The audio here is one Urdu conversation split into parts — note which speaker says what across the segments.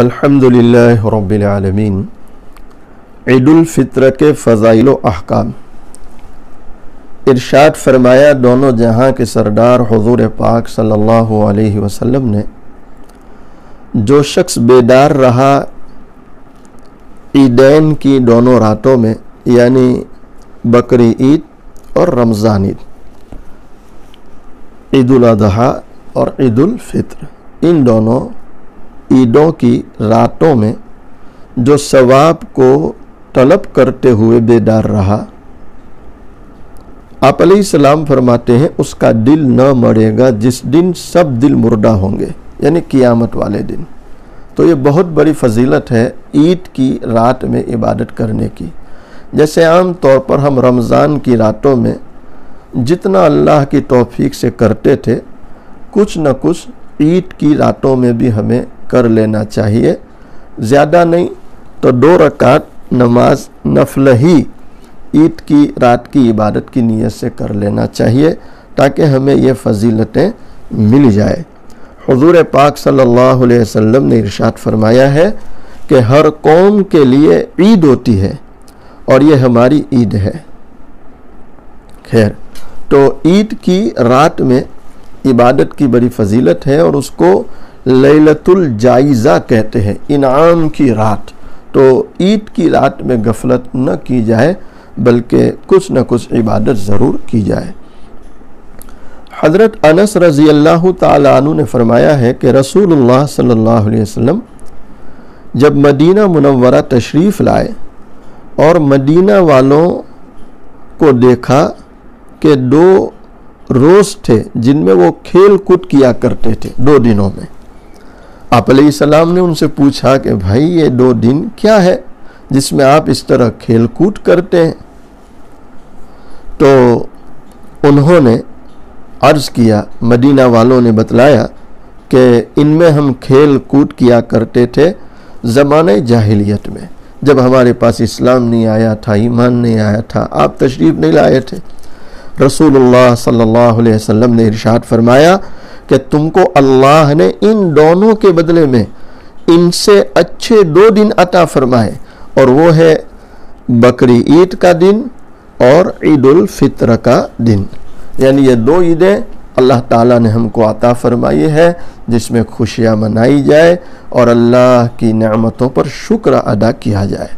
Speaker 1: الحمدللہ رب العالمین۔ عید الفطر کے فضائل و احکام۔ ارشاد فرمایا دونوں جہاں کے سردار حضور پاک صلی اللہ علیہ وسلم نے، جو شخص بیدار رہا عیدین کی دونوں راتوں میں، یعنی بقری عید اور رمضان عید، عید الاضحیٰ اور عید الفطر، ان دونوں عیدوں کی راتوں میں جو ثواب کو طلب کرتے ہوئے بیدار رہا، آپ علیہ السلام فرماتے ہیں اس کا دل نہ مرے گا جس دن سب دل مردہ ہوں گے، یعنی قیامت والے دن۔ تو یہ بہت بڑی فضیلت ہے عید کی رات میں عبادت کرنے کی۔ جیسے عام طور پر ہم رمضان کی راتوں میں جتنا اللہ کی توفیق سے کرتے تھے، کچھ نہ کچھ عید کی راتوں میں بھی ہمیں کر لینا چاہیے۔ زیادہ نہیں تو 2 رکعت نماز نفل ہی عید کی رات کی عبادت کی نیت سے کر لینا چاہیے، تاکہ ہمیں یہ فضیلتیں مل جائے۔ حضور پاک صلی اللہ علیہ وسلم نے ارشاد فرمایا ہے کہ ہر قوم کے لیے عید ہوتی ہے اور یہ ہماری عید ہے۔ خیر، تو عید کی رات میں عبادت کی بڑی فضیلت ہے، اور اس کو لیلۃ الجائزہ کہتے ہیں، انعام کی رات۔ تو عید کی رات میں غفلت نہ کی جائے، بلکہ کچھ نہ کچھ عبادت ضرور کی جائے۔ حضرت انس رضی اللہ تعالی عنہ نے فرمایا ہے کہ رسول اللہ صلی اللہ علیہ وسلم جب مدینہ منورہ تشریف لائے اور مدینہ والوں کو دیکھا کہ 2 روز تھے جن میں وہ کھیل کود کیا کرتے تھے، 2 دنوں میں، آپ علیہ السلام نے ان سے پوچھا کہ بھائی یہ 2 دن کیا ہے جس میں آپ اس طرح کھیل کود کرتے ہیں؟ تو انہوں نے عرض کیا، مدینہ والوں نے بتلایا کہ ان میں ہم کھیل کود کیا کرتے تھے زمانہ جاہلیت میں، جب ہمارے پاس اسلام نہیں آیا تھا، ایمان نہیں آیا تھا، آپ تشریف نہیں لائے تھے۔ رسول اللہ صلی اللہ علیہ وسلم نے ارشاد فرمایا کہ تم کو اللہ نے ان دونوں کے بدلے میں ان سے اچھے 2 دن عطا فرمائے، اور وہ ہے بقری عید کا دن اور عید الفطر کا دن۔ یعنی یہ 2 عیدیں اللہ تعالیٰ نے ہم کو عطا فرمائی ہے، جس میں خوشیاں منائی جائے اور اللہ کی نعمتوں پر شکر ادا کیا جائے۔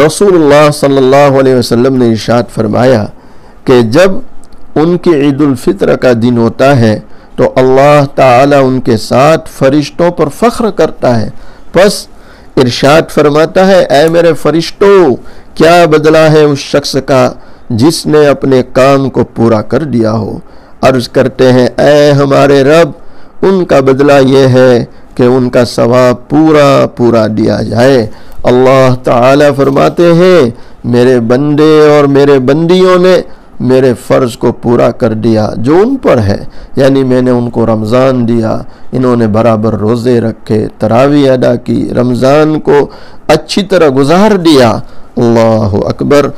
Speaker 1: رسول اللہ صلی اللہ علیہ وسلم نے ارشاد فرمایا کہ جب ان کی عید الفطر کا دن ہوتا ہے تو اللہ تعالیٰ ان کے ساتھ فرشتوں پر فخر کرتا ہے، پس ارشاد فرماتا ہے، اے میرے فرشتوں، کیا بدلہ ہے اس شخص کا جس نے اپنے کام کو پورا کر دیا ہو؟ عرض کرتے ہیں، اے ہمارے رب، ان کا بدلہ یہ ہے کہ ان کا ثواب پورا دیا جائے۔ اللہ تعالیٰ فرماتے ہیں، میرے بندے اور میرے بندیوں نے میرے فرض کو پورا کر دیا جو ان پر ہے، یعنی میں نے ان کو رمضان دیا، انہوں نے برابر روزے رکھے، تراویح ادا کی، رمضان کو اچھی طرح گزار دیا۔ اللہ اکبر۔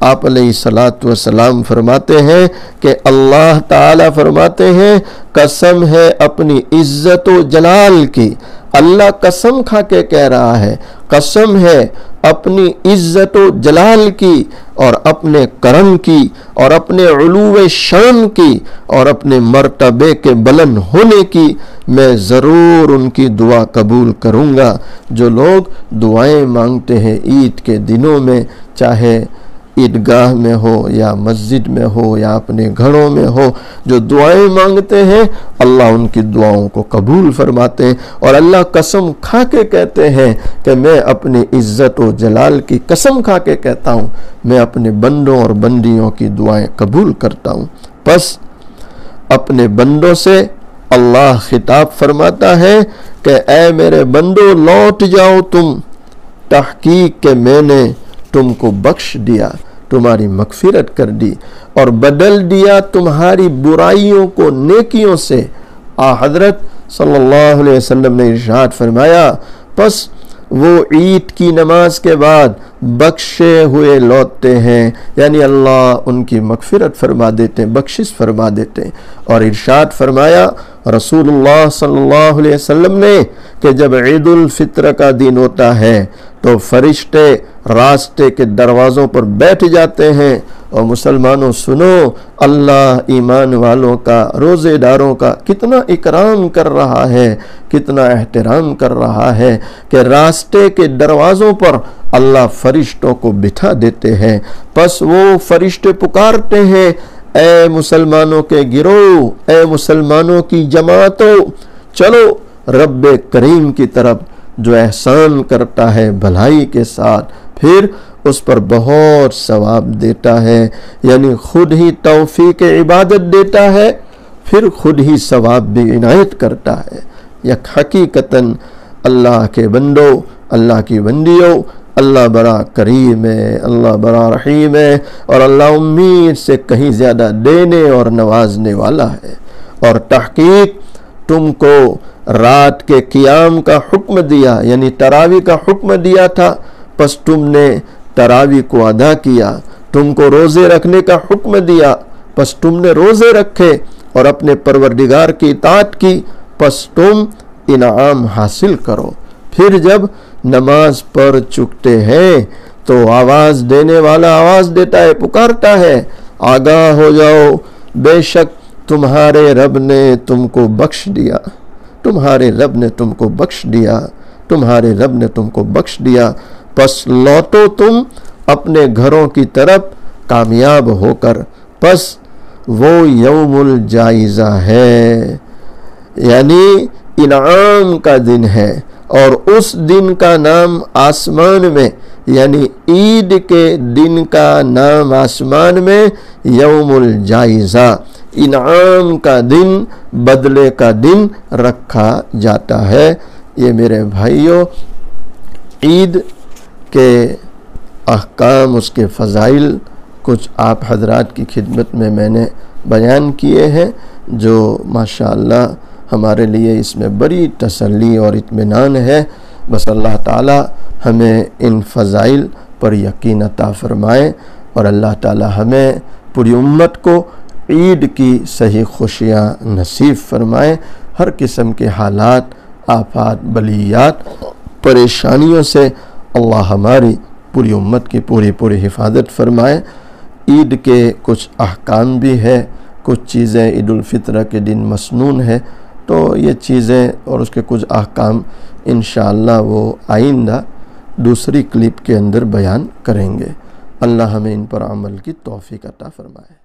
Speaker 1: آپ علیہ الصلاۃ والسلام فرماتے ہیں کہ اللہ تعالیٰ فرماتے ہیں، قسم ہے اپنی عزت و جلال کی، اللہ قسم کھا کے کہہ رہا ہے، قسم ہے اپنی عزت و جلال کی اور اپنے کرم کی اور اپنے علو شان کی اور اپنے مرتبے کے بلند ہونے کی، میں ضرور ان کی دعا قبول کروں گا۔ جو لوگ دعائیں مانگتے ہیں عید کے دنوں میں، چاہے عیدگاہ میں ہو یا مسجد میں ہو یا اپنے گھروں میں ہو، جو دعائیں مانگتے ہیں اللہ ان کی دعاؤں کو قبول فرماتے ہیں، اور اللہ قسم کھا کے کہتے ہیں کہ میں اپنی عزت و جلال کی قسم کھا کے کہتا ہوں، میں اپنے بندوں اور بندیوں کی دعائیں قبول کرتا ہوں۔ پس اپنے بندوں سے اللہ خطاب فرماتا ہے کہ اے میرے بندو، لوٹ جاؤ تم، تحقیق کہ میں نے تم کو بخش دیا، تمہاری مغفرت کر دی اور بدل دیا تمہاری برائیوں کو نیکیوں سے۔ حضرت صلی اللہ علیہ وسلم نے ارشاد فرمایا، پس وہ عید کی نماز کے بعد بخشے ہوئے لوٹتے ہیں، یعنی اللہ ان کی مغفرت فرما دیتے ہیں، بخشش فرما دیتے ہیں۔ اور ارشاد فرمایا رسول اللہ صلی اللہ علیہ وسلم نے کہ جب عید الفطر کا دن ہوتا ہے تو فرشتے راستے کے دروازوں پر بیٹھ جاتے ہیں، اور مسلمانوں سنو، اللہ ایمان والوں کا، روزے داروں کا کتنا اکرام کر رہا ہے، کتنا احترام کر رہا ہے کہ راستے کے دروازوں پر اللہ فرشتوں کو بٹھا دیتے ہیں۔ پس وہ فرشتے پکارتے ہیں، اے مسلمانوں کے گروہ، اے مسلمانوں کی جماعتوں، چلو رب کریم کی طرف جو احسان کرتا ہے بھلائی کے ساتھ، پھر اس پر بہت ثواب دیتا ہے، یعنی خود ہی توفیق عبادت دیتا ہے، پھر خود ہی ثواب بھی عنایت کرتا ہے۔ یک حقیقتاً اللہ کے بندو، اللہ کی بندیوں، اللہ بڑا کریم ہے، اللہ بڑا رحیم ہے، اور اللہ امید سے کہیں زیادہ دینے اور نوازنے والا ہے۔ اور تحقیق تم کو رات کے قیام کا حکم دیا، یعنی تراویح کا حکم دیا تھا، پس تم نے تراویح کو ادا کیا۔ تم کو روزے رکھنے کا حکم دیا، پس تم نے روزے رکھے اور اپنے پروردگار کی اطاعت کی، پس تم انعام حاصل کرو۔ پھر جب نماز پڑھ چکتے ہیں تو آواز دینے والا آواز دیتا ہے، پکارتا ہے، آگاہ ہو جاؤ، بے شک تمہارے رب نے تم کو بخش دیا، تمہارے رب نے تم کو بخش دیا، تمہارے رب نے تم کو بخش دیا، پس لوٹو تم اپنے گھروں کی طرف کامیاب ہو کر۔ پس وہ یوم الجائزہ ہے، یعنی انعام کا دن ہے، اور اس دن کا نام آسمان میں، یعنی عید کے دن کا نام آسمان میں یوم الجائزہ، انعام کا دن، بدلے کا دن رکھا جاتا ہے۔ یہ میرے بھائیوں، عید کے احکام، اس کے فضائل کچھ آپ حضرات کی خدمت میں نے بیان کیے ہیں، جو ماشاءاللہ ہمارے لیے اس میں بڑی تسلی اور اطمینان ہے۔ بس اللہ تعالی ہمیں ان فضائل پر یقین عطا فرمائے، اور اللہ تعالی ہمیں پوری امت کو عید کی صحیح خوشیاں نصیب فرمائے، ہر قسم کے حالات، آفات، بلیات، پریشانیوں سے اللہ ہماری پوری امت کی پوری حفاظت فرمائے۔ عید کے کچھ احکام بھی ہے، کچھ چیزیں عید الفطر کے دن مسنون ہے، تو یہ چیزیں اور اس کے کچھ احکام انشاءاللہ وہ آئندہ دوسری کلپ کے اندر بیان کریں گے۔ اللہ ہمیں ان پر عمل کی توفیق عطا فرمائے۔